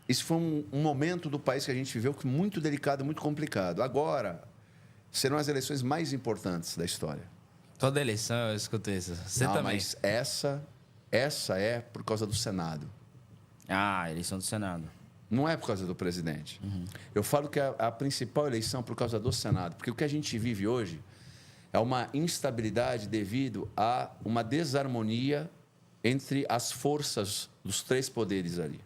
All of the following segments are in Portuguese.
isso foi um momento do país que a gente viveu que muito delicado, muito complicado. Agora, serão as eleições mais importantes da história. Toda eleição eu escuto isso. Você Não, também. mas essa é por causa do Senado. Ah, eleição do Senado. Não é por causa do presidente. Eu falo que a principal eleição é por causa do Senado, porque o que a gente vive hoje é uma instabilidade devido a uma desarmonia entre as forças dos três poderes ali.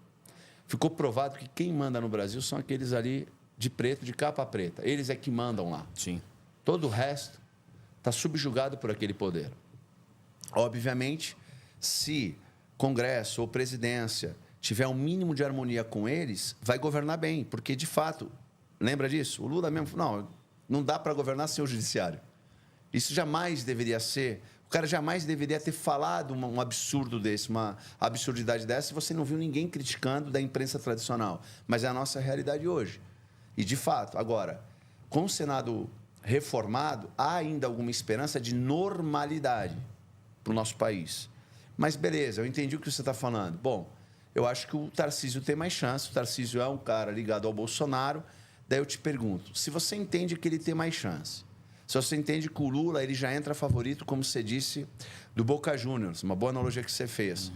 Ficou provado que quem manda no Brasil são aqueles ali de preto, de capa preta. Eles é que mandam lá. Sim. Todo o resto está subjugado por aquele poder. Obviamente, se Congresso ou presidência tiver um mínimo de harmonia com eles, vai governar bem, porque, de fato, lembra disso? O Lula mesmo falou, não dá para governar sem o judiciário. Isso jamais deveria ser... O cara jamais deveria ter falado um absurdo desse, uma absurdidade dessa, e você não viu ninguém criticando da imprensa tradicional. Mas é a nossa realidade hoje. E, de fato, agora, com o Senado reformado, há ainda alguma esperança de normalidade para o nosso país. Mas, beleza, eu entendi o que você está falando. Bom, eu acho que o Tarcísio tem mais chance. O Tarcísio é um cara ligado ao Bolsonaro. Daí eu te pergunto, se você entende que ele tem mais chance, se você entende que o Lula ele já entra favorito, como você disse, do Boca Juniors, uma boa analogia que você fez.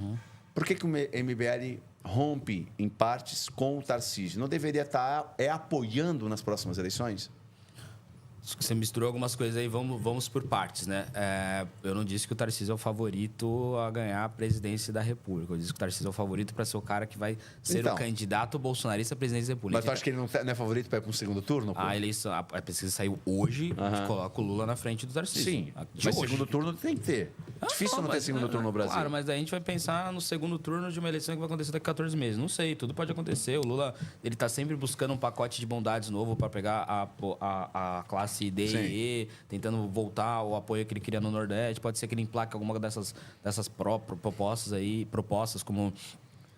Por que o MBL rompe, em partes, com o Tarcísio? Não deveria estar apoiando nas próximas eleições? Você misturou algumas coisas aí, vamos por partes, né? Eu não disse que o Tarcísio é o favorito a ganhar a presidência da República. Eu disse que o Tarcísio é o favorito para ser o cara que vai ser o candidato bolsonarista à presidência da República. Mas tu acha que ele não é favorito para ir para um segundo turno? Pô? A pesquisa saiu hoje, a gente coloca o Lula na frente do Tarcísio. Sim, mas segundo turno tem que ter. Difícil não ter segundo turno no Brasil. Claro, mas daí a gente vai pensar no segundo turno de uma eleição que vai acontecer daqui a 14 meses. Não sei, tudo pode acontecer. O Lula ele está sempre buscando um pacote de bondades novo para pegar a classe D e E, tentando voltar ao apoio que ele queria no Nordeste. Pode ser que ele emplaque alguma dessas propostas como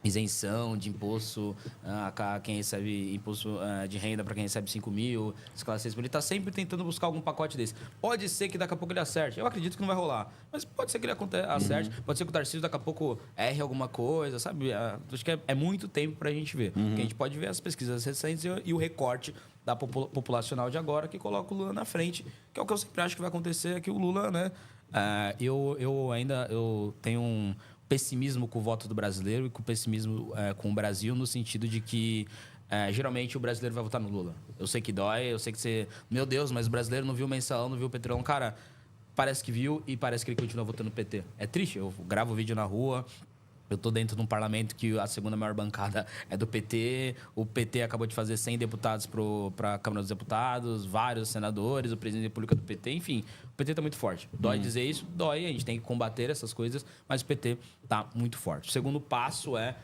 isenção de imposto a quem recebe imposto de renda para quem recebe 5 mil, esclarecer. Ele está sempre tentando buscar algum pacote desse. Pode ser que daqui a pouco ele acerte. Eu acredito que não vai rolar. Mas pode ser que ele acerte. Pode ser que o Tarcísio daqui a pouco erre alguma coisa, sabe? Acho que é muito tempo para a gente ver. Porque a gente pode ver as pesquisas recentes e o recorte da populacional de agora que coloca o Lula na frente, que é o que eu sempre acho que vai acontecer, que o Lula, né? Eu tenho um pessimismo com o voto do brasileiro e com pessimismo com o Brasil, no sentido de que geralmente o brasileiro vai votar no Lula. Eu sei que dói, eu sei que você... Meu Deus, mas o brasileiro não viu o Mensalão, não viu o Petrolão. Cara, parece que viu e parece que ele continua votando no PT. É triste, eu gravo vídeo na rua, eu estou dentro de um parlamento que a segunda maior bancada é do PT. O PT acabou de fazer 100 deputados para a Câmara dos Deputados, vários senadores, o presidente da República do PT. Enfim, o PT está muito forte. Dói dizer isso? Dói. A gente tem que combater essas coisas, mas o PT está muito forte. O segundo passo é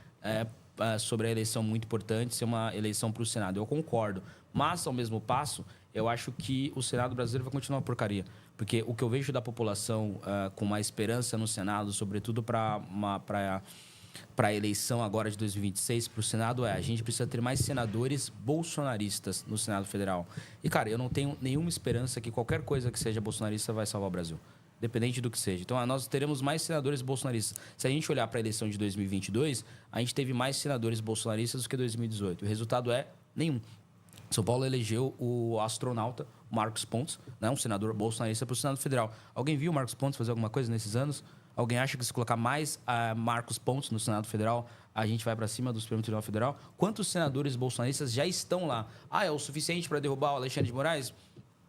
sobre a eleição muito importante, ser uma eleição para o Senado. Eu concordo. Mas, ao mesmo passo, eu acho que o Senado brasileiro vai continuar uma porcaria. Porque o que eu vejo da população com uma esperança no Senado, sobretudo para a eleição agora de 2026, para o Senado, a gente precisa ter mais senadores bolsonaristas no Senado Federal. E, cara, eu não tenho nenhuma esperança que qualquer coisa que seja bolsonarista vai salvar o Brasil. Independente do que seja. Então, nós teremos mais senadores bolsonaristas. Se a gente olhar para a eleição de 2022, a gente teve mais senadores bolsonaristas do que 2018. O resultado é nenhum. São Paulo elegeu o astronauta Marcos Pontes, né, um senador bolsonarista, para o Senado Federal. Alguém viu o Marcos Pontes fazer alguma coisa nesses anos? Alguém acha que se colocar mais Marcos Pontes no Senado Federal, a gente vai para cima do Supremo Tribunal Federal? Quantos senadores bolsonaristas já estão lá? É o suficiente para derrubar o Alexandre de Moraes?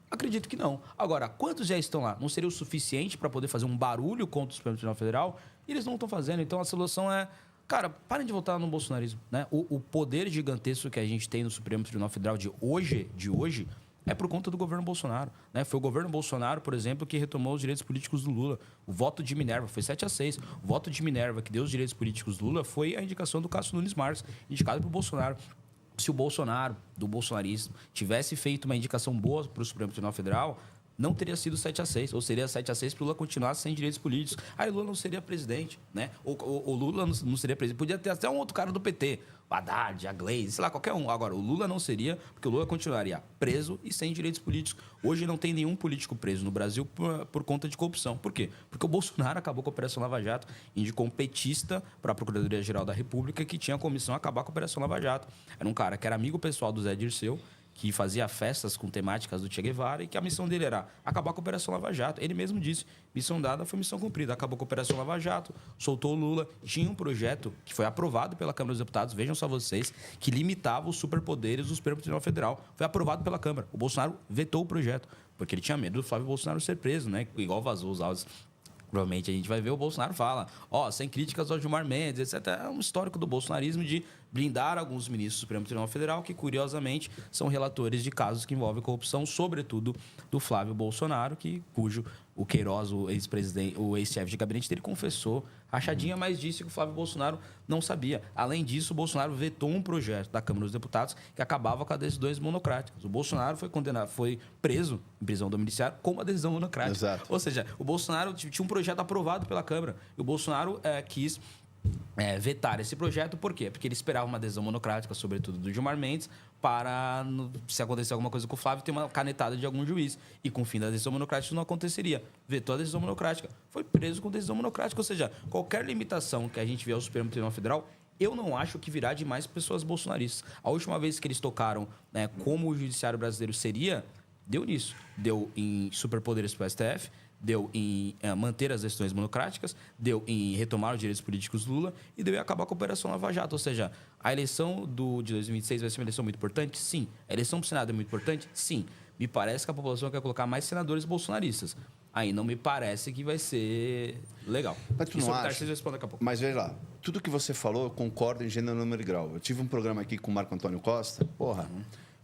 Acredito que não. Agora, quantos já estão lá? Não seria o suficiente para poder fazer um barulho contra o Supremo Tribunal Federal? E eles não estão fazendo. Então, a solução é... Cara, parem de votar no bolsonarismo, né? O poder gigantesco que a gente tem no Supremo Tribunal Federal de hoje, é por conta do governo Bolsonaro, né? Foi o governo Bolsonaro, por exemplo, que retomou os direitos políticos do Lula. O voto de Minerva foi 7-6. O voto de Minerva, que deu os direitos políticos do Lula, foi a indicação do Cássio Nunes Marques, indicado pelo Bolsonaro. Se o Bolsonaro, do bolsonarismo, tivesse feito uma indicação boa para o Supremo Tribunal Federal, não teria sido 7-6, ou seria 7-6 para o Lula continuar sem direitos políticos. Aí o Lula não seria presidente, né? O Lula não seria presidente. Podia ter até um outro cara do PT. Haddad, a Glaze, sei lá, qualquer um. Agora, o Lula não seria, porque o Lula continuaria preso e sem direitos políticos. Hoje não tem nenhum político preso no Brasil por conta de corrupção. Por quê? Porque o Bolsonaro acabou com a Operação Lava Jato, indicou um petista para a Procuradoria-Geral da República que tinha a comissão a acabar com a Operação Lava Jato. Era um cara que era amigo pessoal do Zé Dirceu, que fazia festas com temáticas do Che Guevara e que a missão dele era acabar com a Operação Lava Jato. Ele mesmo disse, missão dada foi missão cumprida. Acabou com a Operação Lava Jato, soltou o Lula. Tinha um projeto que foi aprovado pela Câmara dos Deputados, vejam só vocês, que limitava os superpoderes do Supremo Tribunal Federal. Foi aprovado pela Câmara. O Bolsonaro vetou o projeto, porque ele tinha medo do Flávio Bolsonaro ser preso, né? Igual vazou os áudios. Provavelmente a gente vai ver o Bolsonaro fala, sem críticas ao Gilmar Mendes, etc. É um histórico do bolsonarismo de blindar alguns ministros do Supremo Tribunal Federal que, curiosamente, são relatores de casos que envolvem corrupção, sobretudo do Flávio Bolsonaro, cujo o Queiroz, o ex-presidente, o ex-chefe de gabinete dele, confessou rachadinha, mas disse que o Flávio Bolsonaro não sabia. Além disso, o Bolsonaro vetou um projeto da Câmara dos Deputados que acabava com as decisões monocráticas. O Bolsonaro foi condenado, foi preso em prisão domiciliar com uma decisão monocrática. Exato. Ou seja, o Bolsonaro tinha um projeto aprovado pela Câmara e o Bolsonaro quis vetar esse projeto. Por quê? Porque ele esperava uma decisão monocrática, sobretudo do Gilmar Mendes, para, se acontecer alguma coisa com o Flávio, ter uma canetada de algum juiz. E com o fim da decisão monocrática isso não aconteceria. Vetou a decisão monocrática. Foi preso com decisão monocrática. Ou seja, qualquer limitação que a gente vê ao Supremo Tribunal Federal, eu não acho que virá de mais pessoas bolsonaristas. A última vez que eles tocaram como o judiciário brasileiro seria, deu nisso. Deu em superpoderes para o STF, deu em manter as decisões monocráticas, deu em retomar os direitos políticos do Lula e deu em acabar com a Operação Lava Jato. Ou seja, a eleição de 2026 vai ser uma eleição muito importante? Sim. A eleição para o Senado é muito importante? Sim. Me parece que a população quer colocar mais senadores bolsonaristas. Aí não me parece que vai ser legal. Mas tu não acha? Daqui a pouco. Mas veja lá, tudo que você falou, eu concordo em gênero, número e grau. Eu tive um programa aqui com o Marco Antônio Costa,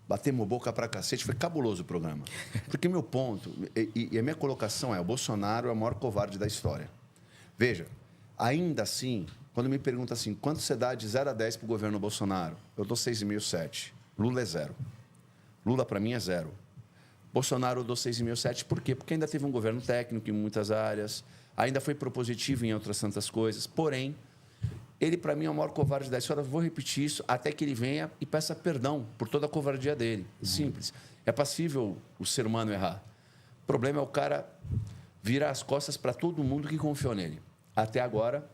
batemos boca pra cacete, foi cabuloso o programa. Porque meu ponto, e a minha colocação é, o Bolsonaro é o maior covarde da história. Veja, ainda assim, quando me pergunta assim, quanto você dá de 0 a 10 pro governo Bolsonaro? Eu dou 6,5, Lula é 0. Lula, para mim, é 0. Bolsonaro eu dou 6,5, por quê? Porque ainda teve um governo técnico em muitas áreas, ainda foi propositivo em outras tantas coisas, porém, ele, para mim, é o maior covarde da história. Vou repetir isso até que ele venha e peça perdão por toda a covardia dele. Simples. É passível o ser humano errar. O problema é o cara virar as costas para todo mundo que confiou nele. Até agora,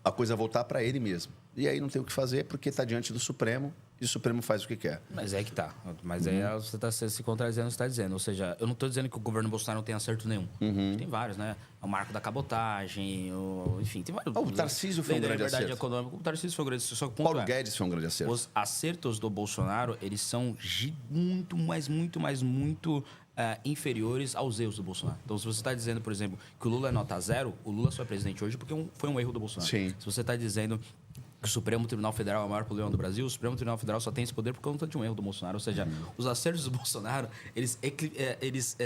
a coisa voltar para ele mesmo. E aí não tem o que fazer porque está diante do Supremo e o Supremo faz o que quer. Mas é que tá. Mas aí você está se contradizendo o que você está dizendo. Ou seja, eu não estou dizendo que o governo Bolsonaro não tem acerto nenhum. Tem vários, né? O marco da cabotagem, enfim, tem vários. O Tarcísio foi um grande acerto. Econômica, o Tarcísio foi um grande acerto. Só que o ponto Paulo Guedes foi um grande acerto. Os acertos do Bolsonaro, eles são muito inferiores aos erros do Bolsonaro. Então, se você está dizendo, por exemplo, que o Lula é nota 0, o Lula só é presidente hoje porque foi um erro do Bolsonaro. Sim. Se você está dizendo que o Supremo Tribunal Federal é o maior problema do Brasil, o Supremo Tribunal Federal só tem esse poder por conta de um erro do Bolsonaro. Ou seja, os acertos do Bolsonaro, eles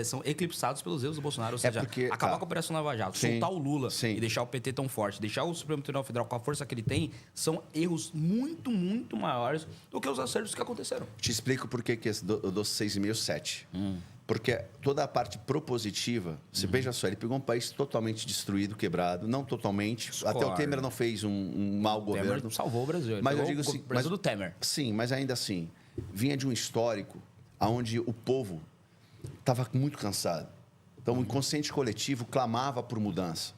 são eclipsados pelos erros do Bolsonaro. Ou seja, acabar com a Operação Lava Jato, soltar o Lula e deixar o PT tão forte, deixar o Supremo Tribunal Federal com a força que ele tem, são erros muito maiores do que os acertos que aconteceram. Te explico por que eu dou 6,5, 7. Porque toda a parte propositiva, você veja só, ele pegou um país totalmente destruído, quebrado, não totalmente. Até o Temer não fez um mau governo. Temer salvou o Brasil. Mas eu digo assim, o Brasil do Temer. Sim, mas ainda assim, vinha de um histórico onde o povo estava muito cansado. Então, o inconsciente coletivo clamava por mudança.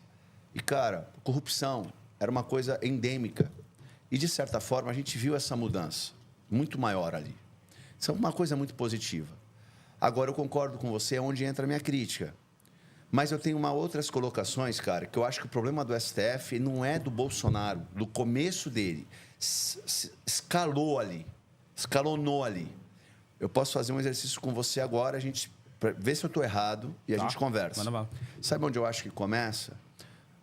E, cara, corrupção era uma coisa endêmica. E, de certa forma, a gente viu essa mudança muito maior ali. Isso é uma coisa muito positiva. Agora, eu concordo com você, é onde entra a minha crítica. Mas eu tenho outras colocações, cara, que eu acho que o problema do STF não é do Bolsonaro, do começo dele. Escalonou ali. Eu posso fazer um exercício com você agora, a gente vê se eu estou errado e a gente conversa. Manda mal. Sabe onde eu acho que começa?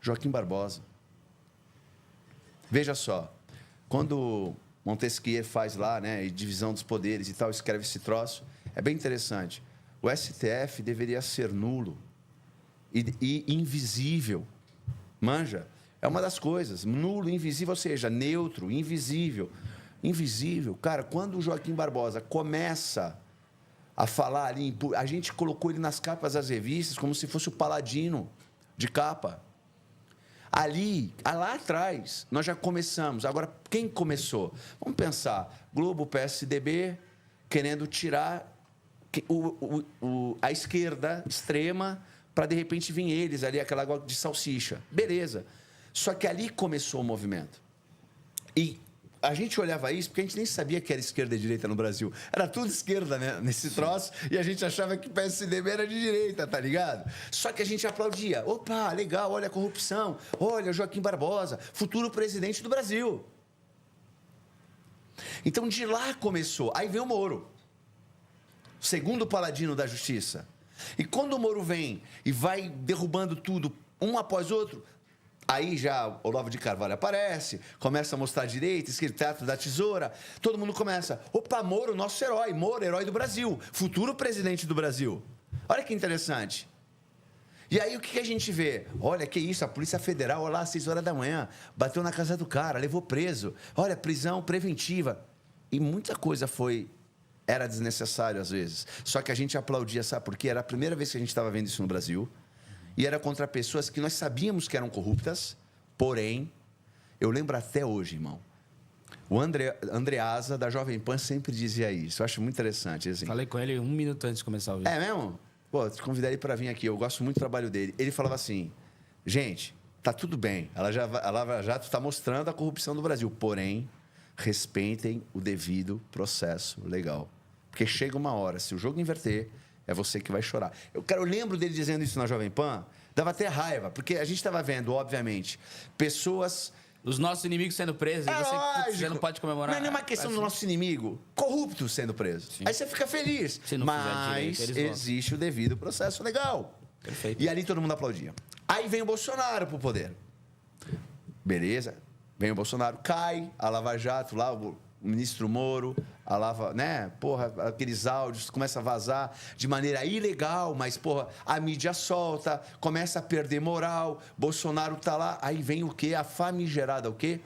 Joaquim Barbosa. Veja só, quando Montesquieu faz lá, né, divisão dos poderes e tal, escreve esse troço, é bem interessante. O STF deveria ser nulo e invisível. Manja? É uma das coisas. Nulo, invisível, ou seja, neutro, invisível. Invisível. Cara, quando o Joaquim Barbosa começa a falar ali, a gente colocou ele nas capas das revistas como se fosse o Paladino de capa. Ali, lá atrás, nós já começamos. Agora, quem começou? Vamos pensar. Globo, PSDB, querendo tirar a esquerda extrema para, de repente, vir eles ali, aquela água de salsicha. Beleza. Só que ali começou o movimento. E a gente olhava isso porque a gente nem sabia que era esquerda e direita no Brasil. Era tudo esquerda, né, nesse troço, e a gente achava que o PSDB era de direita, tá ligado? Só que a gente aplaudia. Opa, legal, olha a corrupção, olha Joaquim Barbosa, futuro presidente do Brasil. Então, de lá começou. Aí vem o Moro, segundo paladino da justiça. E quando o Moro vem e vai derrubando tudo, um após outro, aí já Olavo de Carvalho aparece, começa a mostrar direita, esquerda, teatro da tesoura, todo mundo começa, opa, Moro, nosso herói, Moro, herói do Brasil, futuro presidente do Brasil. Olha que interessante. E aí o que a gente vê? Olha, que isso, a Polícia Federal, olha lá, às 6 horas da manhã, bateu na casa do cara, levou preso, olha, prisão preventiva. E muita coisa era desnecessário às vezes. Só que a gente aplaudia, sabe por quê? Era a primeira vez que a gente estava vendo isso no Brasil. E era contra pessoas que nós sabíamos que eram corruptas, porém, eu lembro até hoje, irmão, o Andreasa, da Jovem Pan, sempre dizia isso. Eu acho muito interessante. Assim. Falei com ele 1 minuto antes de começar o vídeo. É mesmo? Pô, te convidar ele para vir aqui, eu gosto muito do trabalho dele. Ele falava assim, gente, tá tudo bem, a Lava Jato está mostrando a corrupção do Brasil, porém, respeitem o devido processo legal. Porque chega uma hora, se o jogo inverter, é você que vai chorar. Eu lembro dele dizendo isso na Jovem Pan, dava até raiva, porque a gente estava vendo, obviamente, pessoas... Os nossos inimigos sendo presos, você não pode comemorar. Não é nenhuma questão do nosso inimigo, corrupto sendo preso. Sim. Aí você fica feliz. Mas direito, existe o devido processo legal. Perfeito. E ali todo mundo aplaudia. Aí vem o Bolsonaro pro poder. Beleza, vem o Bolsonaro, cai a Lava Jato lá, o ministro Moro, né? Porra, aqueles áudios começam a vazar de maneira ilegal, mas, porra, a mídia solta, começa a perder moral, Bolsonaro tá lá, aí vem o quê? A famigerada, o quê?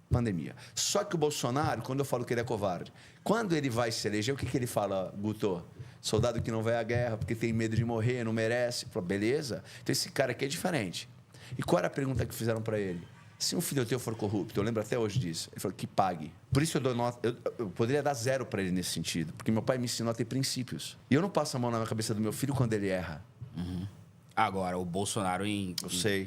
Pandemia. Só que o Bolsonaro, quando eu falo que ele é covarde, quando ele vai se eleger, o que ele fala, Guto? Soldado que não vai à guerra porque tem medo de morrer, não merece. Beleza? Então esse cara aqui é diferente. E qual era a pergunta que fizeram para ele? Se um filho teu for corrupto, eu lembro até hoje disso, ele falou que pague. Por isso eu dou nota, eu poderia dar 0 para ele nesse sentido, porque meu pai me ensinou a ter princípios. E eu não passo a mão na cabeça do meu filho quando ele erra. Uhum. Agora, o Bolsonaro, em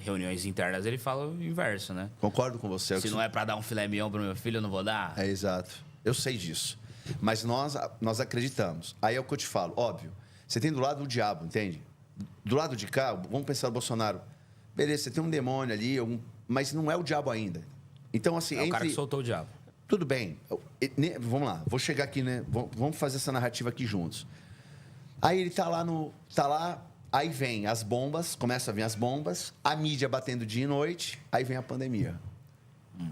reuniões internas, ele fala o inverso, né? Concordo com você. Se não é para dar um filé mignon pro meu filho, eu não vou dar? É, exato. Eu sei disso. Mas nós acreditamos. Aí é o que eu te falo, óbvio. Você tem do lado o diabo, entende? Do lado de cá, vamos pensar no Bolsonaro. Beleza, você tem um demônio ali, mas não é o diabo ainda. Então, assim... É o cara que soltou o diabo. Tudo bem. Vamos lá, vou chegar aqui, né? Vamos fazer essa narrativa aqui juntos. Aí ele tá lá, aí vem as bombas, começa a vir as bombas, a mídia batendo dia e noite, aí vem a pandemia.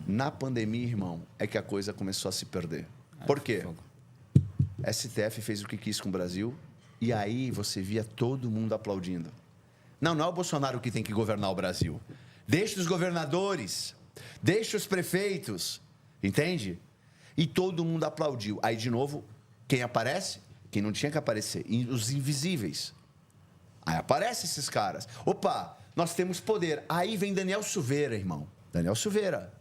Na pandemia, irmão, é que a coisa começou a se perder. Por quê? STF fez o que quis com o Brasil e aí você via todo mundo aplaudindo. Não é o Bolsonaro que tem que governar o Brasil. Deixa os governadores, deixa os prefeitos, entende? E todo mundo aplaudiu. Aí, de novo, quem aparece? Quem não tinha que aparecer. Os invisíveis. Aí aparecem esses caras. Opa, nós temos poder. Aí vem Daniel Silveira, irmão. Daniel Silveira.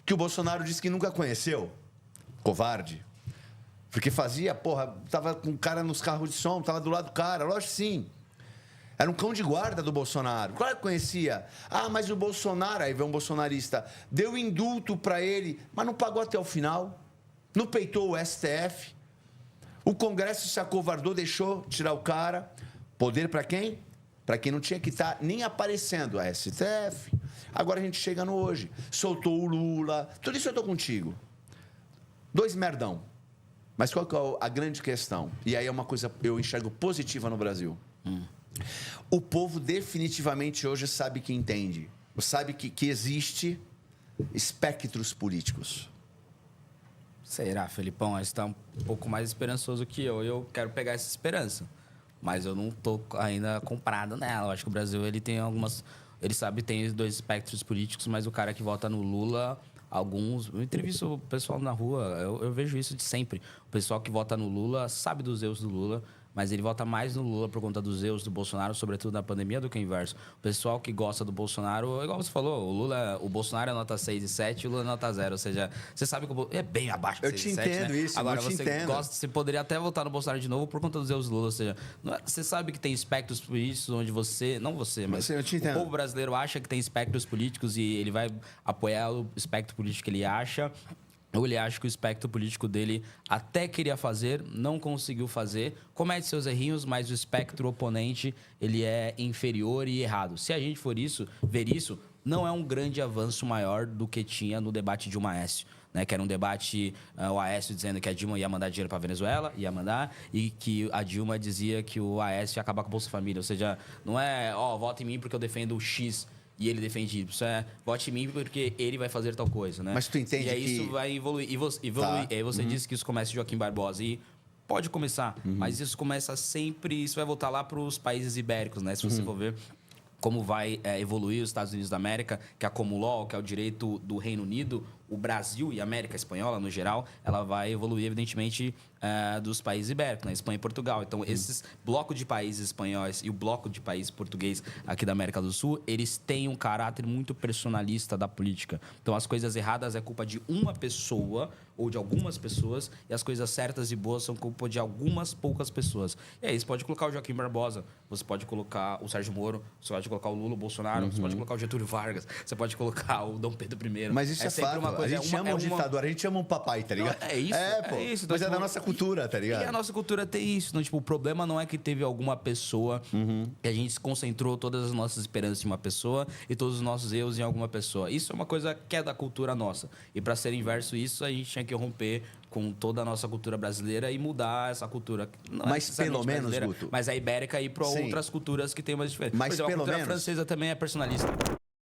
Que o Bolsonaro disse que nunca conheceu. Covarde. Porque fazia, tava com o cara nos carros de som, tava do lado do cara. Lógico que sim. Era um cão de guarda do Bolsonaro. Claro que conhecia. Ah, mas o Bolsonaro, aí vem um bolsonarista, deu indulto para ele, mas não pagou até o final. Não peitou o STF. O Congresso se acovardou, deixou tirar o cara. Poder para quem? Para quem não tinha que estar nem aparecendo. A STF. Agora a gente chega no hoje. Soltou o Lula. Tudo isso eu estou contigo. 2 merdão. Mas qual que é a grande questão? E aí é uma coisa eu enxergo positiva no Brasil. O povo definitivamente hoje sabe que entende. Sabe que existe espectros políticos. Será, Felipão? Você está um pouco mais esperançoso que eu. Eu quero pegar essa esperança. Mas eu não estou ainda comprado nela. Eu acho que o Brasil ele tem algumas... Ele sabe que tem 2 espectros políticos, mas o cara que vota no Lula... Alguns... Eu entrevisto o pessoal na rua, eu vejo isso de sempre. O pessoal que vota no Lula sabe dos erros do Lula, mas ele vota mais no Lula por conta dos erros do Bolsonaro, sobretudo na pandemia, do que o inverso. O pessoal que gosta do Bolsonaro, igual você falou, o Bolsonaro é nota 6,7 e o Lula é nota 0. Ou seja, você sabe que é bem abaixo de 6,7. Eu te entendo, né? isso, Agora, eu te você entendo. você poderia até votar no Bolsonaro de novo por conta dos erros do Lula. Ou seja, você sabe que tem espectros políticos onde você... Não você, mas eu te entendo. o povo brasileiro acha que tem espectros políticos e ele vai apoiar o espectro político que ele acha. Ou ele acha que o espectro político dele até queria fazer, não conseguiu fazer, comete seus errinhos, mas o espectro oponente ele é inferior e errado. Se a gente for ver isso, não é um grande avanço maior do que tinha no debate Dilma Aécio. Né, que era um debate, o Aécio dizendo que a Dilma ia mandar dinheiro para a Venezuela, ia mandar, e que a Dilma dizia que o Aécio ia acabar com o Bolsa Família. Ou seja, não é, vote em mim porque eu defendo o X e ele defende Y. Isso é, vote em mim porque ele vai fazer tal coisa, né? Mas tu entende que... E aí que... isso vai evoluir. Tá. E aí você disse que isso começa em Joaquim Barbosa. E pode começar, mas isso começa sempre... Isso vai voltar lá para os países ibéricos, né? Se você for ver como vai evoluir os Estados Unidos da América, que é a Common Law, que é o direito do Reino Unido, o Brasil e a América Espanhola, no geral, ela vai evoluir, evidentemente, dos países ibéricos, né? Espanha e Portugal. Então, esses bloco de países espanhóis e o bloco de países português aqui da América do Sul, eles têm um caráter muito personalista da política. Então, as coisas erradas é culpa de uma pessoa ou de algumas pessoas e as coisas certas e boas são culpa de algumas poucas pessoas. E aí, você pode colocar o Joaquim Barbosa, você pode colocar o Sérgio Moro, você pode colocar o Lula, o Bolsonaro, você pode colocar o Getúlio Vargas, você pode colocar o Dom Pedro I. Mas isso é sempre fato. uma coisa, a gente chama um ditador, a gente chama um papai, tá ligado? Não, é isso. Pô. É isso. Mas Então, é da tipo, nossa cultura, tá ligado? E a nossa cultura tem isso. Então, tipo, o problema não é que teve alguma pessoa que a gente concentrou todas as nossas esperanças em uma pessoa e todos os nossos erros em alguma pessoa. Isso é uma coisa que é da cultura nossa. E para ser inverso isso, a gente tinha que romper com toda a nossa cultura brasileira e mudar essa cultura. Não mas pelo menos, Guto. Mas a ibérica ir para outras culturas que tem mais diferença. Mas por exemplo, pelo a cultura menos francesa também é personalista.